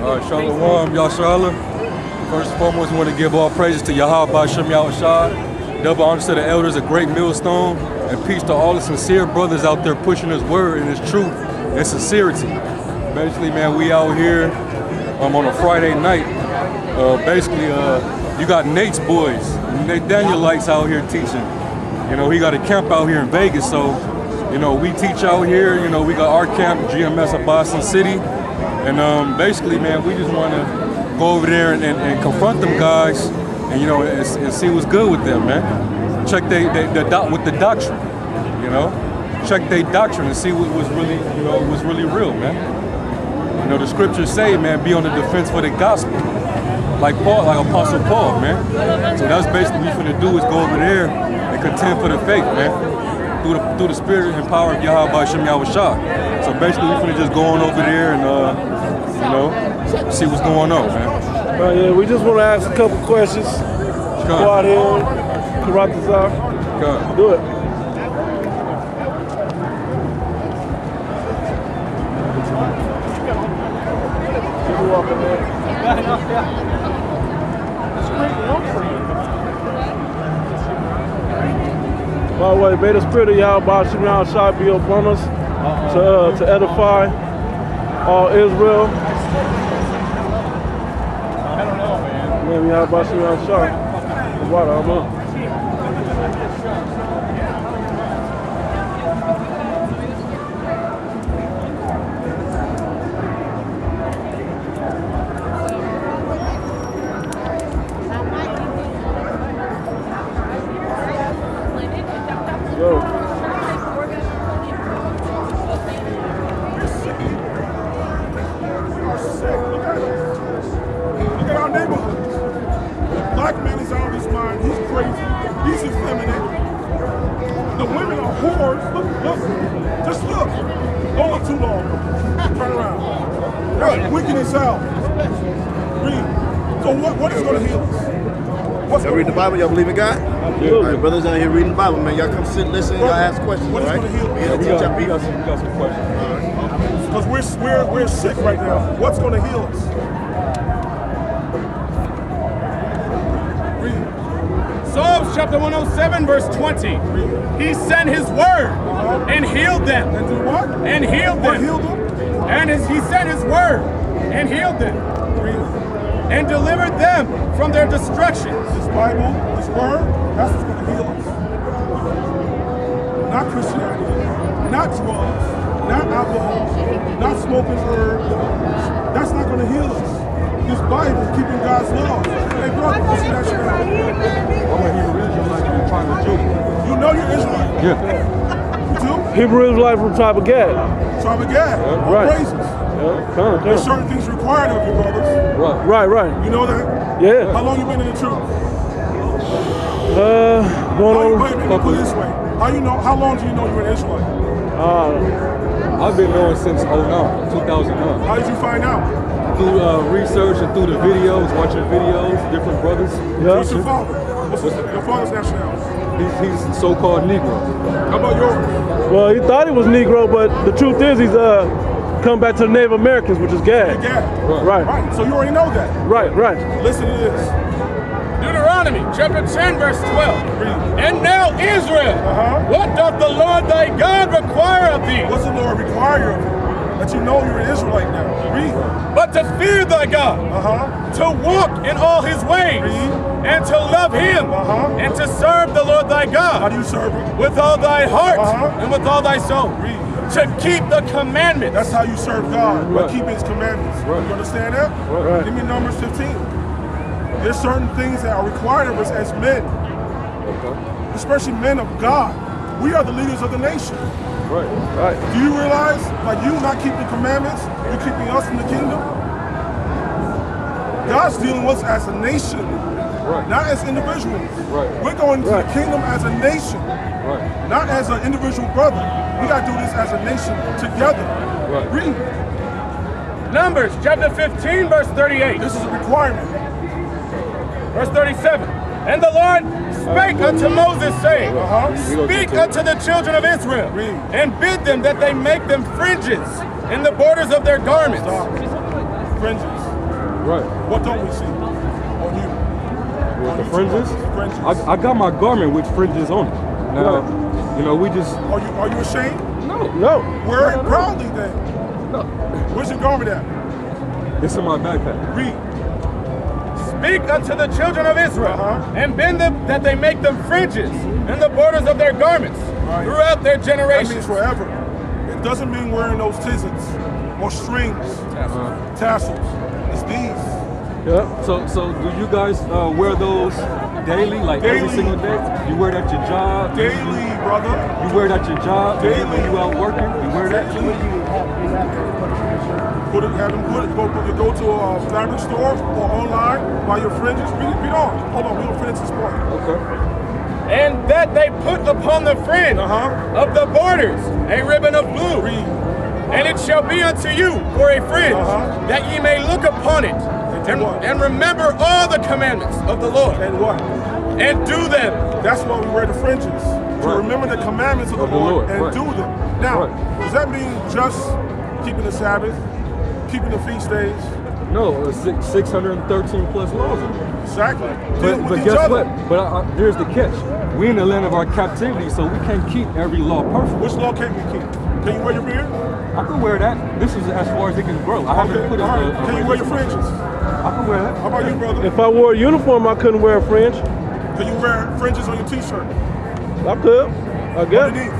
All right, Shalom, Yashala. First and foremost, we want to give all praises to AhbadSinCity. Double honors to the elders, a great millstone, and peace to all the sincere brothers out there pushing His word and His truth and sincerity. Basically, man, we out here on a Friday night. You got Nate's boys, Nate Danielites out here teaching. You know, he got a camp out here in Vegas, so, you know, we teach out here. You know, we got our camp, GMS AhbadSinCity. And basically, man, we just want to go over there and confront them guys, and you know, and see what's good with them, man. Check with the doctrine, you know. Check their doctrine and see what was really, you know, what's really real, man. You know, the scriptures say, man, be on the defense for the gospel, like Apostle Paul, man. So that's basically what we finna do, is go over there and contend for the faith, man, through the spirit and power of Yahweh Shah. So basically, we finna just go on over there and you know, see what's going on, man. Yeah, we just want to ask a couple questions. Go out here, Confronts. Do it. By the way, may the spirit of Yahweh Shah be upon us to edify all Israel. I don't know, man. Maybe AhbadSinCity Shah. Water, I'm up. Yo. Look at our neighborhoods. The black man is out of his mind. He's crazy. He's effeminate. The women are whores. Look. Just look. Don't look too long. Turn around. That's wicked as hell. Read. So what is going to heal us? Y'all read the Bible? Y'all believe in God? Absolutely. All right, brothers out here reading the Bible, man. Y'all come sit, listen, y'all ask questions, What is right? going to heal us? We got some questions. Because we're sick right now. What's going to heal us? Read. Psalms chapter 107, verse 20. He sent His word and healed them. And do what? And healed What them. healed them? And He sent His word and healed them. Read. And delivered them from their destructions. This Bible, this word, that's what's going to heal us. Not Christianity, not drugs, not alcohol, not smoking herbs. That's not going to heal us. This Bible, keeping God's law. Hey, brother, what's your nationality? I'm a Hebrew Israelite from the tribe of Judah. You know you're Israelite. Yeah. You do? Hebrew Israelite from tribe of Gad. Tribe of Gad. All right. praises. Come. There's certain things required of you, brothers. Right. You know that? Yeah. How long you been in the truth? Going Wait a minute, put it this way. How long do you know you're an Israelite? I've been knowing since 2009. How did you find out? Through research and through the videos, watching videos, different brothers. What's your father? What's your father's nationality? He's so-called Negro. How about yours? Well, he thought he was Negro, but the truth is he's come back to the Native Americans, which is Gad. Right. So you already know that. Right. Listen to this. Deuteronomy chapter 10, verse 12. Read. And now Israel, what doth the Lord thy God require of thee? What's the Lord require of you? That you know you're an Israelite now. Read. But to fear thy God, to walk in all His ways, and to love Him, and to serve the Lord thy God. How do you serve Him? With all thy heart and with all thy soul. Read. To keep the commandments. That's how you serve God, by keeping His commandments. You understand that? Right. Give me Numbers 15. There's certain things that are required of us as men, especially men of God. We are the leaders of the nation. Right. Do you realize, like you not keeping commandments, you're keeping us from the kingdom? God's dealing with us as a nation, not as individuals. We're going to the kingdom as a nation, not as an individual brother. We got to do this as a nation together. Read. Numbers chapter 15, verse 38. This is a requirement. Verse 37. And the Lord spake unto Moses, saying, Speak unto the children of Israel, and bid them that they make them fringes in the borders of their garments. Fringes. Right. What don't we see on you? With On the you fringes? Fringes. I got my garment with fringes on it. Now, you know, we just Are you ashamed? No. Wear it proudly then. no. Where's your garment at? It's in my backpack. Read. Speak unto the children of Israel, Uh-huh. and bend them that they make them fringes in the borders of their garments Right. throughout their That generations. means forever. It doesn't mean wearing those tizzits or strings, tassels. It's these. Yeah. So do you guys wear those daily, like every Daily. single day? You wear it at your job? Daily, brother. You wear it at your job? Daily. When you out working? You wear that? Put it, have them put it, go to a fabric store or online, buy your fringes. Read on. Hold on, we don't finish this point. Okay. And that they put upon the fringe Uh-huh. of the borders a ribbon of blue. Read. And it shall be unto you for a fringe, Uh-huh. that ye may look upon it, And what? and remember all the commandments of the Lord, And what? and do them. That's why we wear the fringes. To Right. remember the commandments of the Lord and right. do them. Now, Right. does that mean just keeping the Sabbath, keeping the feast days? No, 613 plus laws. Exactly. Deal But with each guess other. what? But here's the catch. We in the land of our captivity, so we can't keep every law perfect. Which law can't we keep? Can you wear your beard? I can wear that. This is as far as it can grow. I haven't Okay, put it. all right. Can you wear your fringes? I can wear that. How about you, brother? If I wore a uniform, I couldn't wear a fringe. Can you wear fringes on your t-shirt? I could. I guess. Underneath.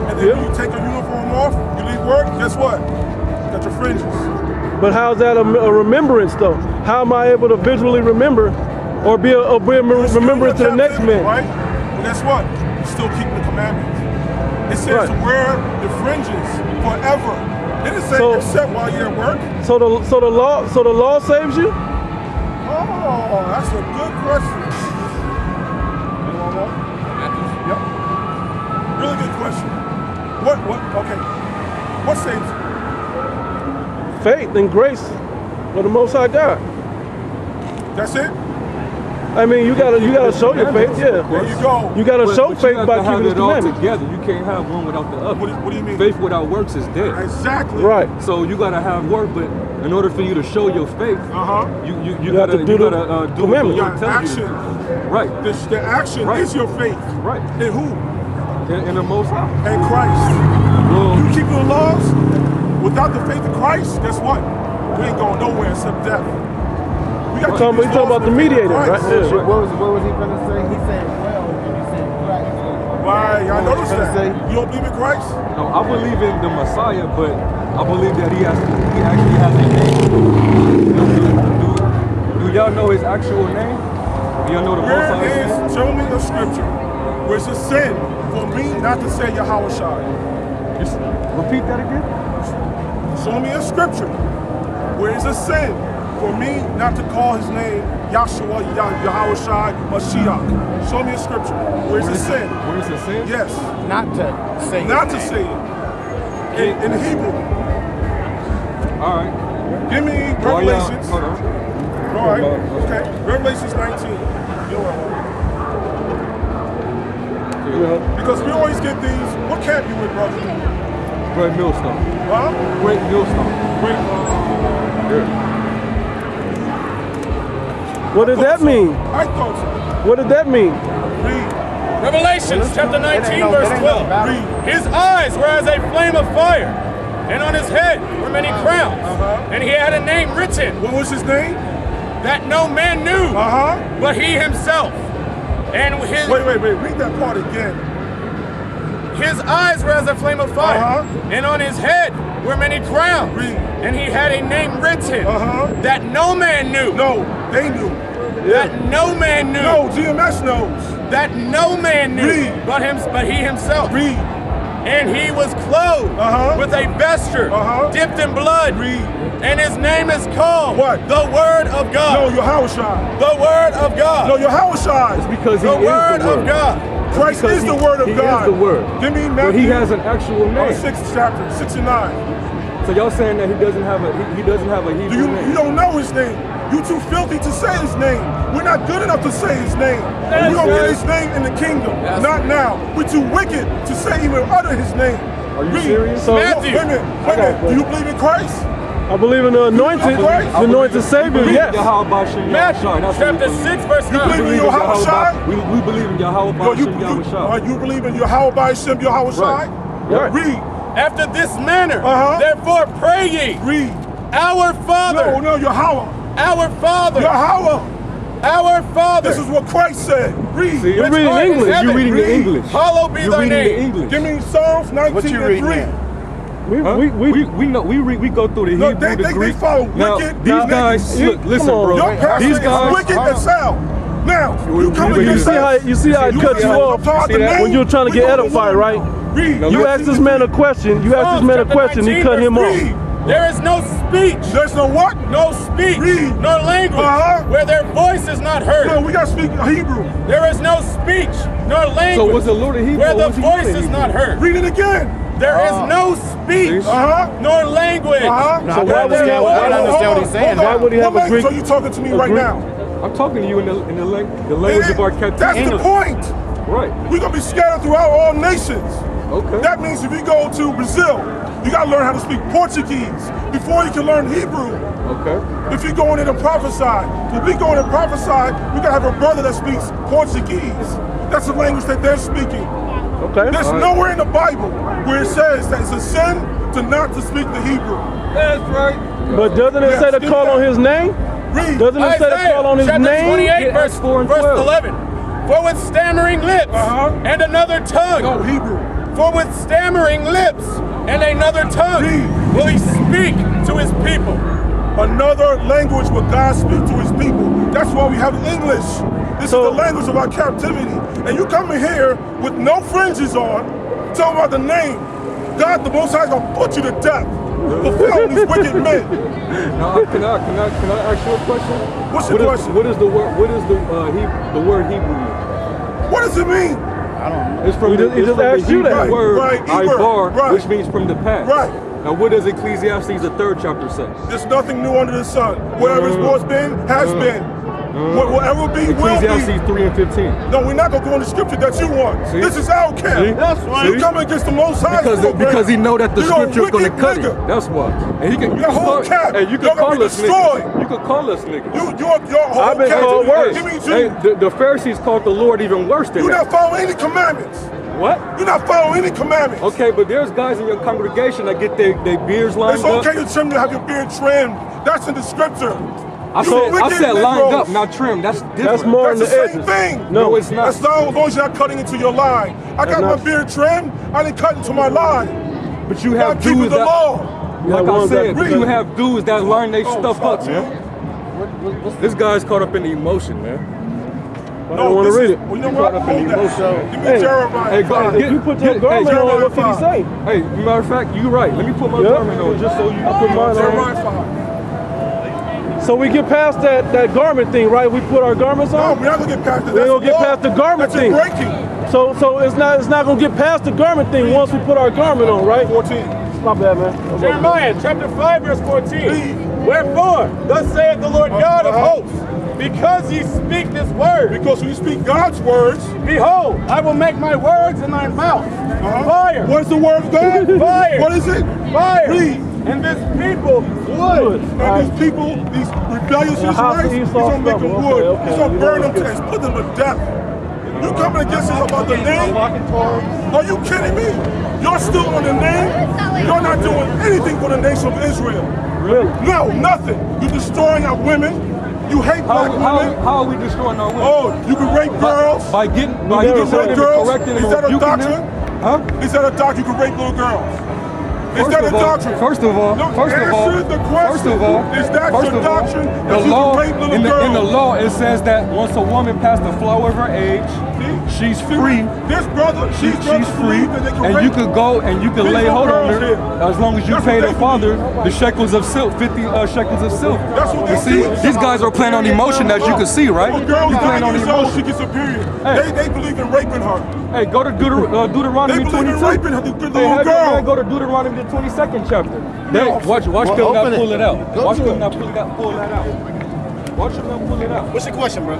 And then Yeah. when you take your uniform off, you leave work, guess what? You got your fringes. But how's that a remembrance though? How am I able to visually remember or be a remembrance to the next man? Right? But guess what? You're still keeping the commandments. It says Right. to wear the fringes forever. It didn't say So- except while you're at work. So the law saves you? Oh, that's a good question. Anyone want? Yep. Really good question. Okay. What saves you? Faith and grace of the Most High God. That's it? I mean, you gotta show your faith. Yeah. There you go. You gotta show you faith have by to have keeping His it all commandments. together. You can't have one without the other. What do you mean? Faith without works is dead. Exactly. Right. So you gotta have work, but in order for you to show your faith, Uh-huh. you have gotta to do the do what the commandments. Lord tells you to Action. do. Right. The action Right. is your faith. Right. In who? In the Most High. In Christ. Well, You keep the laws without the faith of Christ, guess what? We ain't going nowhere except death. We got to keep these He's talking laws about the with faith in mediator, right? Christ. Yeah. What was he gonna say? He said, well, and you said Christ. Right, I What was noticed you gonna that. say? You don't believe in Christ? no, I believe in the Messiah, but I believe that he actually has a name. Do y'all know his actual name? Do y'all know the Most High's Where name? is, show me a scripture where it's a sin for me not to say Yahweh. Just repeat that again. Show me a scripture where it's a sin for me not to call his name Yahshua, Yahweh, Mashiach. Show me a scripture where it's a sin. Where is it sin? Yes, Not to say not to his say name. it. In Hebrew. All right. Give me Oh, yeah. Revelations. Hold on. All right, okay. Revelations 19. You know what? Because we always get these. What camp you with, brother? Great millstone. Huh? Great millstone. Great. What does that mean? I thought so. What did that mean? Read. Revelations chapter 19, verse 12. Read. His eyes were as a flame of fire, and on his head were many crowns. And he had a name written What was his name? that no man knew Uh-huh. but he himself. And his, Wait. Read that part again. his eyes were as a flame of fire, Uh-huh. and on his head were many crowns. Read. And he had a name written Uh-huh. that no man knew. No, they knew. That no man knew. No, GMS knows. That no man knew Read. but he himself. Read. And he was clothed Uh-huh. with a vesture Uh-huh. dipped in blood. Read. And his name is called What? the Word of No, God. Yahweh. The Word of God. No, Yahweh. It's because he the is Word the word. of God. Christ Because is the word of he God. is the word. Give me But Matthew. he has an actual name. 6th chapter, 6 and 9. So y'all saying that he doesn't have a he doesn't have a Hebrew Do you name? you don't know his name? You too filthy to say his name. We're not good enough to say his name. That's We're gonna get right. his name in the kingdom. That's Not now. We're too wicked to say even utter his name. Are you Read. serious? So- Wait Matthew. a minute. I got a Do you believe in Christ? I believe in the anointed Savior, yes. Matthew chapter 6, verse 9. believe in Yahweh? We believe in Yahweh You believe in Yahweh? Right. Read. After this manner, therefore pray ye. Read. Our Father. No, Yahweh. Our Father. Yahweh. Our Father. This is what Christ said. Read. See, you're reading English. You're reading the English. Hallowed be thy name. Give me Psalms 19 and 3. We know we go through the Hebrew, the Greek. They follow Now, wicked. these guys, look, listen, bro. Your pastor These is guys, wicked as hell. Now, you come You against see how it cuts you off when you're trying to get edified, right? Read. You ask this man a question. He cut him off. There is no speech. There's no what? No speech. Read. No language. Where their voice is not heard. No, we got to speak Hebrew. There is no speech nor language. So was the Lord of Hebrew? Where the voice is not heard. Read it again. There is no speech nor language. So why would he saying? Why would he have a Greek? So you talking to me right now? I'm talking to you in the language of our captivity. That's the point. Right. We're going to be scattered throughout all nations. Okay. That means if you go to Brazil, you got to learn how to speak Portuguese before you can learn Hebrew. Okay. If you go in and prophesy, if we go in and prophesy, we got to have a brother that speaks Portuguese. That's the language that they're speaking. Okay. There's nowhere in the Bible where it says that it's a sin to not to speak the Hebrew. That's right. But doesn't it say to call on his name? Read. Doesn't it say to call on his chapter name? 28, verse 11. For with stammering lips and another tongue. No, Hebrew. For with stammering lips and another tongue will he speak to his people. Another language will God speak to his people. That's why we have English. This is the language of our captivity. And you come in here with no fringes on, talking about the name. God, the Most High, is going to put you to death for following these wicked men. Now, can I ask you a question? What's your question? What is the word? What is the word Hebrew mean? What does it mean? I don't know. It's from He the just asked you that. word I.U.I.C, Right. which means from the past. Right. Now, what does Ecclesiastes, the 3rd chapter, say? There's nothing new under the sun. Whatever it's was been, has been. Whatever be, will Ecclesiastes be. 3 and 15. No, we're not going to go in the scripture that you want. See? This is our camp. See? That's right. You come against the Most High. Because he know that the You're a scripture is going to wicked cut nigga. it. That's why. And he can. Your whole camp. Hey, you You're can gonna call be us destroyed. niggas. You can call us niggas. Your whole I've been camp. called worse. Give me Hey, Jesus. the Pharisees called the Lord even worse than You're that. not following any commandments. What? You're not following any commandments. Okay, but there's guys in your congregation that get their beards lined It's up. okay to trim to have your beard trimmed. That's in the scripture. I said lined up, not trimmed. That's different. That's more in That's the the edges. same thing. No, it's not. As long as you're not cutting into your line. I got my beard trimmed. I didn't cut into my line. But you I'm have keeping dudes the that, law. like I ones said, that- you have dudes that line their stuff fuck, up, man. This guy's caught up in the emotion, man. I don't want to read it. Well, you know You what? caught up in the Hold that. emotion. Give me Hey, Jeremiah. Hey, go, If you put your garment on, what can he say? Hey, matter of fact, you right. Let me put my Yep. garment on just so you I put mine on. Jeremiah 5. So we get past that garment thing, right? We put our garments No, on. we're not gonna get past that. We ain't That's gonna get law past the garment that you're thing. breaking. So it's not gonna get past the garment thing once we put our garment on, right? 14. My bad, man. Jeremiah chapter 5, verse 14. Wherefore, thus saith the Lord God of hosts, because ye speak this word, Because when you speak God's words, behold, I will make my words in thy mouth fire. what is the word of God? Fire. What is it? Fire. Read. And this people wood. And these people, these rebellious Israelites, he's gonna make them wood. He's gonna burn them to put them to death. You coming against us about the name? Are you kidding me? You're still on the name? You're not doing anything for the nation of Israel. Really? No, nothing. You're destroying our women. You hate black women. how are we destroying our women? Oh, you can rape girls. By getting You can them rape girls. correcting them, Is that a rebuking doctrine? them? Huh? Is that a doctrine? You can rape little girls. Is First that a of all- doctrine? first of all- No, first of all- answer the question. first of all- is that first your of all, doctrine The that you law can rape little in girls? the law it says that once a woman past the flower of her age, she's free. This brother, She's free, that they can and rape you could go and you could these lay little hold on girls her here. as long as you That's pay what the they father believe. the shekels of silk, 50 shekels of silk. That's what You they see, teach. these guys are playing on emotion, as you can see, right? When a girl's You playing 9 on years old, emotion. she gets a period. Hey. They believe in raping her. Hey, go to Deuteronomy They believe in 22. raping her, the Hey, little have your man girl. go to Deuteronomy the 22nd chapter. Hey, watch Well, them not open pull it. it out. Go Watch to them it. not pull that out. Watch them not pull it out. What's your question, bro?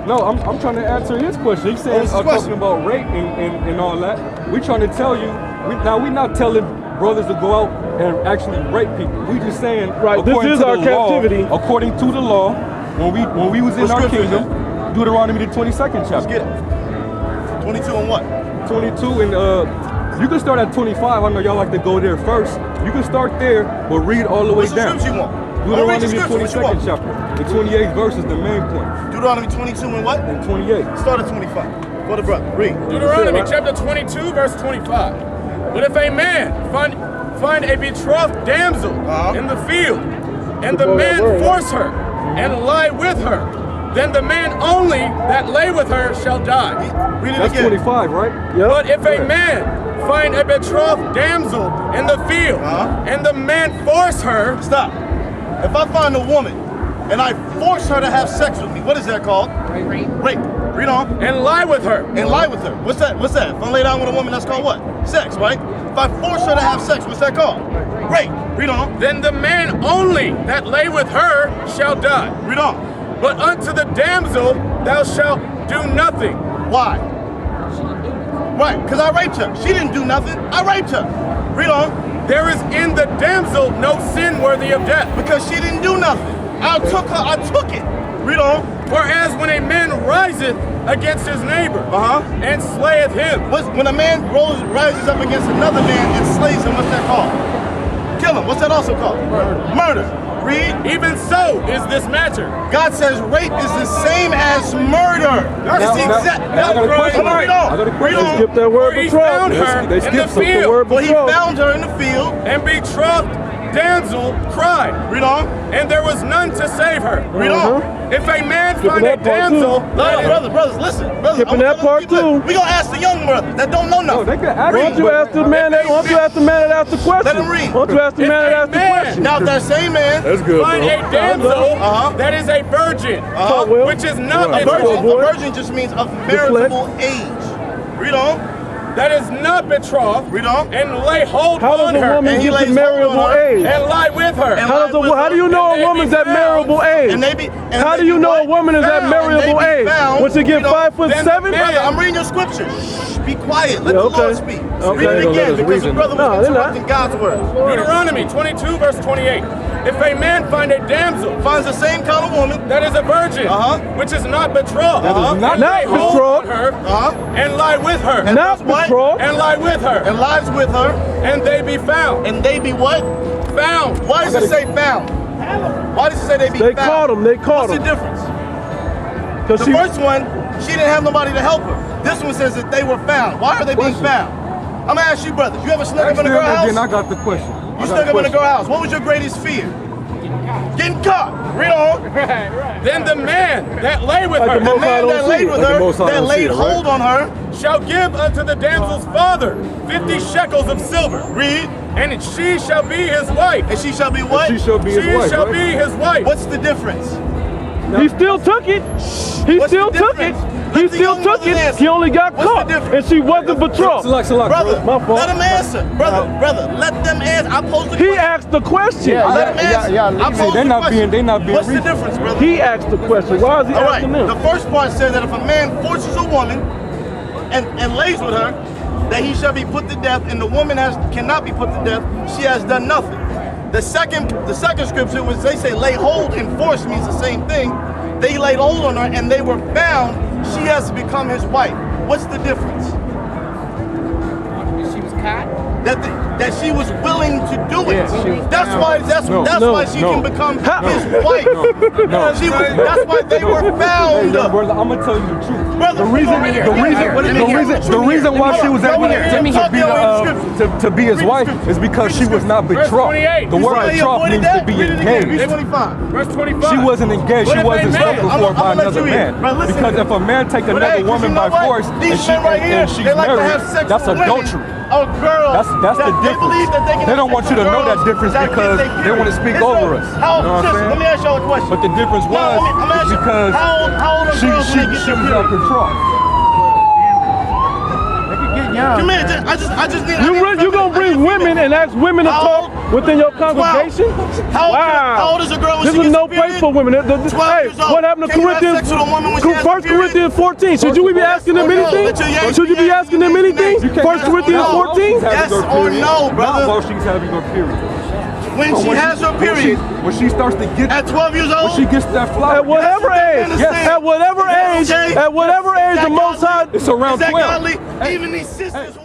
No, I'm trying to answer his question. He said what's his question? talking about rape and all that. We trying to tell you, we're not telling brothers to go out and actually rape people. We just saying, Right, this according is to our the captivity. Law, according to the law, when we was in What our scripture is kingdom, Deuteronomy the 22nd chapter. Let's get it. 22 and what? 22 and you can start at 25. I know y'all like to go there first. You can start there, but read all the way What's the down. scripture you want? Deuteronomy Read the scripture, what you 22nd want? chapter. The 28th verse is the main point. Deuteronomy 22 and what? And 28. Start at 25. For the brother. Read. Deuteronomy chapter 22, verse 25. But if a man find a betrothed damsel in the field, and the man force her and lie with her, then the man only that lay with her shall die. Read it That's again. 25, right? Yep. But if a man find a betrothed damsel in the field, and the man force her, Stop. If I find a woman and I force her to have sex with me, what is that called? Rape. Rape. Read on. and lie with her, And lie with her. What's that? What's that? If I lay down with a woman, that's called what? Sex, right? If I force her to have sex, what's that called? Rape. Read on. then the man only that lay with her shall die. Read on. But unto the damsel thou shalt do nothing. Why? Right, because I raped her. She didn't do nothing. I raped her. Read on. There is in the damsel no sin worthy of death. Because she didn't do nothing. I took her. I took it. Read on. Whereas when a man riseth against his neighbor and slayeth him, When a man rises up against another man and slays him, what's that called? Kill him. What's that also called? Murder. Read. even so is this matter. God says rape is the same as murder. It's the exact. I got a question. Come on, read I got a on. Read question. on. Skip that word For he betrothed. found her They in the skipped some field, word Well, he betrothed. found her in the field. and betrothed damsel cried, Read on. and there was none to save her. Read on. If a man Skipping find a that part damsel, No, brothers, listen. Brothers, Skipping that part too. We gonna ask the young brother that don't know No, nothing. they could ask Why don't you ask the man that? Why don't you ask the man that asked the question? Let him read. Why don't you ask the If man that a asked the man- question? Now, if that same man, That's good, find bro. a damsel that is a virgin, Will. which is not Right. betrothed, boy. a virgin just means of marriageable age. Read on. that is not betrothed, Read on. and lay hold How does on a her, woman And he get lays to hold on marriable her. age? and lie with her. And How do you know And a woman's they at be marriable age? And they be. And How they do you be know a what? woman is at Found, and they marriable be age? found. Once you get Read on. 5'7"? Then the Brother, I'm reading your scripture. Shh, be quiet. Let Yeah, the okay. Lord speak. Okay. Read They it don't let again us because the reason. brother No, was they're not. interrupting God's word. Deuteronomy 22, verse 28. If a man find a damsel Finds the same kind of woman. that is a virgin, which is not betrothed, That is not and lay hold betrothed. on her, and lie with her, And Not does what? betrothed. and lie with her, And lies with her. and they be found. And they be what? Found. Why does it say found? Why does it say they be They found? caught him. They caught What's him. the difference? Because The first one, she didn't have nobody to help her. This one says that they were found. Why are they being Question. found? I'm gonna ask you, brothers. You ever snuck up Ask in a them girl again, I house? got the question. You snuck up in a girl house. What was your greatest fear? Getting caught. Read on. Then the man that lay with Like the her The Most High man don't that see laid it. with Like the her, Most High that don't see laid it, right? hold on her. shall give unto the damsel's father 50 shekels of silver. Read. And she shall be his wife. And she shall be what? She shall be his She wife, shall right? be his wife. What's the difference? he still took it. He What's still the took it. difference? He Let the still young took brothers it. answer. He only got What's the caught. difference? And she wasn't betrothed. Select, Brother, My fault. let them answer. Brother, let them answer. I posed the He question. asked the question. Let them answer. I posed They're the not question. being What's the reasonable. difference, brother? He asked the question. Why is he All right. asking The them? first part says that if a man forces a woman and lays with her, that he shall be put to death, and the woman cannot be put to death. She has done nothing. The second scripture was they say lay hold and force means the same thing. They laid hold on her and they were found. She has to become his wife. What's the difference? She was caught. That she was willing to do it. Yeah, she was That's found. why she no. can become How- his wife. No. That's why they were Hey, found. young brother, I'm gonna tell you the truth. Brother, The reason why she was able to be his wife is because she was not Verse betrothed. 28. The word betrothed means to be engaged. 25. Verse 25. She wasn't engaged. She But if wasn't a man- spoken I'm for gonna by let another you man. in. Bro, listen Because to if a man take another Hey, 'cause woman you know by what? force These and, men right here, and she's they like to married, have sex that's with women. adultery. A girl. That's the that difference. They believe that they can They don't have want sex you to with know that girls difference that because get they wanna speak over us. How, You know what I'm listen, saying? let me ask y'all a question. But the difference No, was I'm asking, because how old are she girls when they get was their not period? betrothed. They could get young. Come here, I just need. You gonna bring women and ask women to How talk? old? Within your congregation? 12. How old is a girl when This she is gets no a period? place for women. 12 Hey, years old. what happened to Can you have Corinthians? sex with a woman when she has a 1 period? Corinthians 14. Should you be asking them or no? anything? Let your yanks Should you be be asking them anything? 1 Corinthians 14? Yes or no, brother? Not while she's having her period. When she has her period, When she starts to get, at 12 years old, when she gets that flower. At whatever age, Yes. at whatever age, Okay. at whatever age, the Most High. It's around is that 12. godly? Even these sisters.